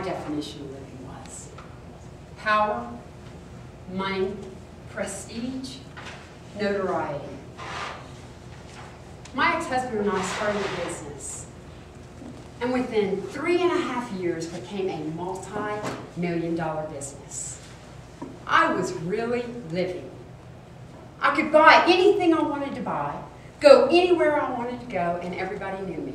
definition of living was. Power, money, prestige, notoriety. My ex-husband and I started a business, and within 3.5 years became a multi-million-dollar business. I was really living. I could buy anything I wanted to buy, go anywhere I wanted to go, and everybody knew me.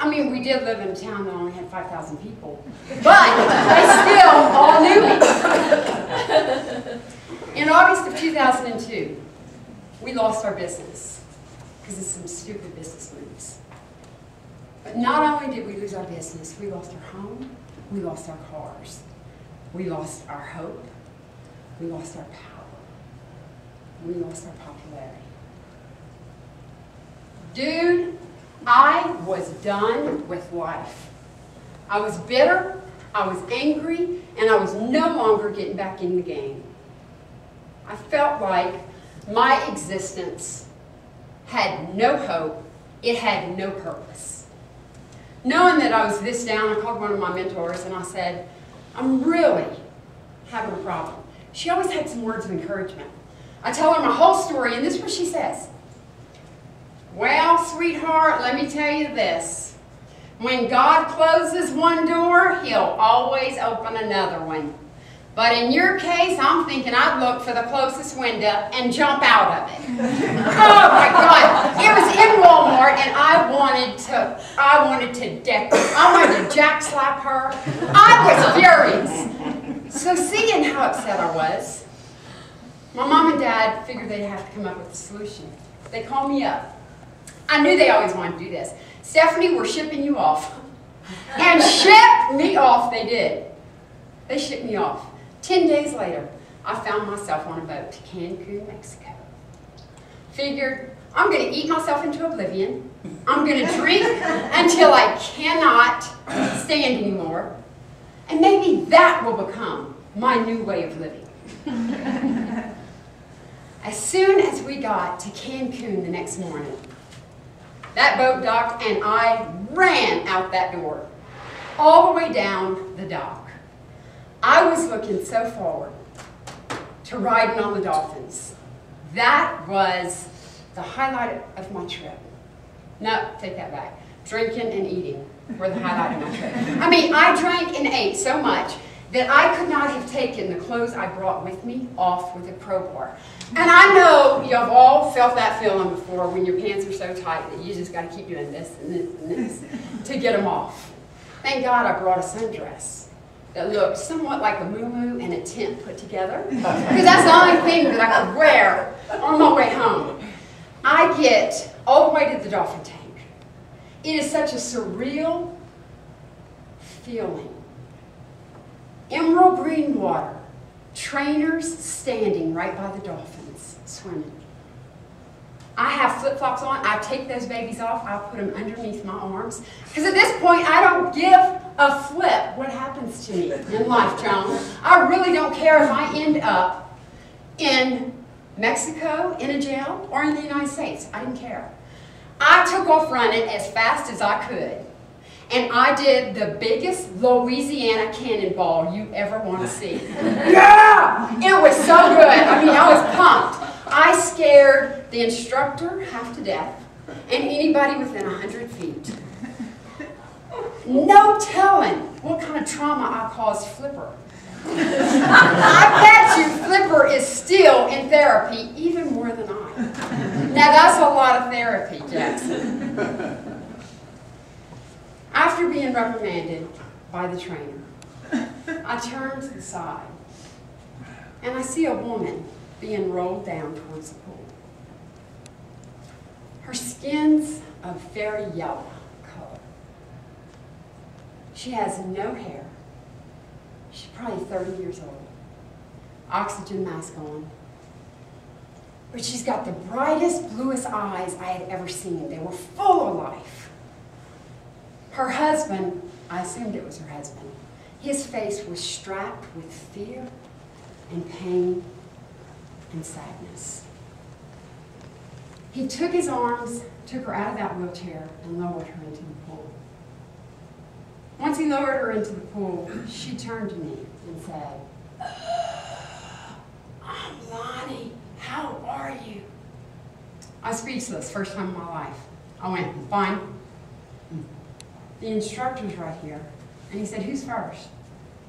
I mean, we did live in a town that only had 5,000 people, but they still all knew me. In August of 2002, we lost our business because of some stupid business moves. But not only did we lose our business, we lost our home, we lost our cars, we lost our hope, we lost our power, we lost our popularity. Dude, I was done with life. I was bitter, I was angry, and I was no longer getting back in the game. I felt like my existence had no hope, it had no purpose. Knowing that I was this down, I called one of my mentors and I said, I'm really having a problem. She always had some words of encouragement. I tell her my whole story, and this is what she says. Well, sweetheart, let me tell you this. When God closes one door, He'll always open another one. But in your case, I'm thinking I'd look for the closest window and jump out of it. Oh my God. It was in Walmart and I wanted to jack slap her. I was furious. So seeing how upset I was, my mom and dad figured they'd have to come up with a solution. They called me up. I knew they always wanted to do this. Stephanie, we're shipping you off. And shipped me off they did. They shipped me off. 10 days later, I found myself on a boat to Cancun, Mexico. Figured, I'm going to eat myself into oblivion. I'm going to drink until I cannot stand anymore. And maybe that will become my new way of living. As soon as we got to Cancun the next morning, that boat docked and I ran out that door, all the way down the dock. I was looking so forward to riding on the dolphins. That was the highlight of my trip. No, take that back. Drinking and eating were the highlight of my trip. I mean, I drank and ate so much that I could not have taken the clothes I brought with me off with a crowbar. And I know you've all felt that feeling before when your pants are so tight that you just got to keep doing this and this and this to get them off. Thank God I brought a sundress that looked somewhat like a muumuu and a tent put together, because that's the only thing that I could wear on my way home. I get all the way to the dolphin tank. It is such a surreal feeling. Emerald green water, trainers standing right by the dolphins swimming. I have flip-flops on. I take those babies off. I put them underneath my arms. Because at this point, I don't give a flip what happens to me in life, Joan. I really don't care if I end up in Mexico, in a jail, or in the United States. I didn't care. I took off running as fast as I could. And I did the biggest Louisiana cannonball you ever want to see. Yeah! It was so good. I mean, I was pumped. I scared the instructor half to death and anybody within 100 feet. No telling what kind of trauma I caused Flipper. I bet you Flipper is still in therapy even more than I. Now that's a lot of therapy, Jackson. After being reprimanded by the trainer, I turn to the side and I see a woman being rolled down towards the pool. Her skin's a very yellow color. She has no hair. She's probably 30 years old. Oxygen mask on. But she's got the brightest, bluest eyes I had ever seen. They were full of life. Her husband, I assumed it was her husband, his face was strapped with fear and pain and sadness. He took his arms, took her out of that wheelchair, and lowered her into the pool. Once he lowered her into the pool, she turned to me and said, I'm Lonnie. How are you? I was speechless, first time in my life. I went, fine. The instructor's right here. And he said, who's first?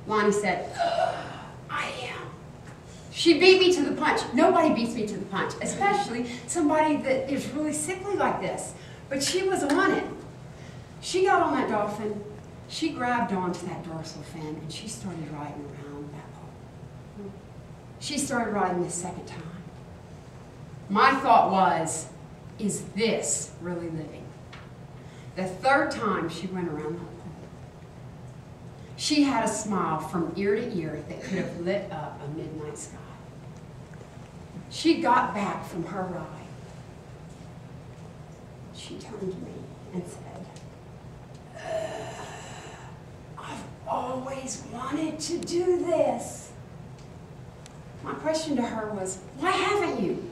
Lonnie said, I am. She beat me to the punch. Nobody beats me to the punch, especially somebody that is really sickly like this. But she was on it. She got on that dolphin, she grabbed onto that dorsal fin, and she started riding around that pole. She started riding the second time. My thought was, is this really living? The third time she went around that pole, she had a smile from ear to ear that could have lit up a midnight sky. She got back from her ride. She turned to me and said, I've always wanted to do this. My question to her was, why haven't you?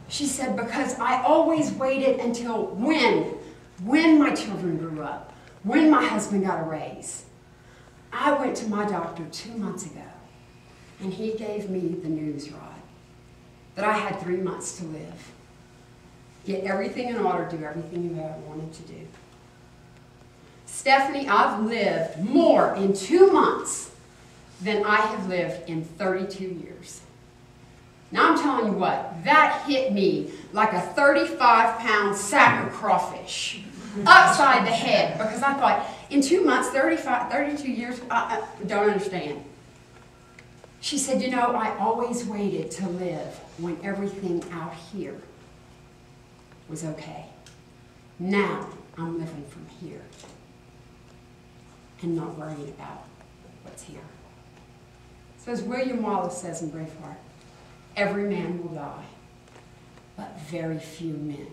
She said, because I always waited until when my children grew up, when my husband got a raise. I went to my doctor 2 months ago, and he gave me the news, Rod, that I had 3 months to live. Get everything in order, do everything you ever wanted to do. Stephanie, I've lived more in 2 months than I have lived in 32 years. Now I'm telling you what, that hit me like a 35-pound sack of crawfish upside the head, because I thought, in 2 months, 32 years, I don't understand. She said, you know, I always waited to live when everything out here was okay. Now I'm living from here and not worrying about what's here. So as William Wallace says in Braveheart, every man will die, but very few men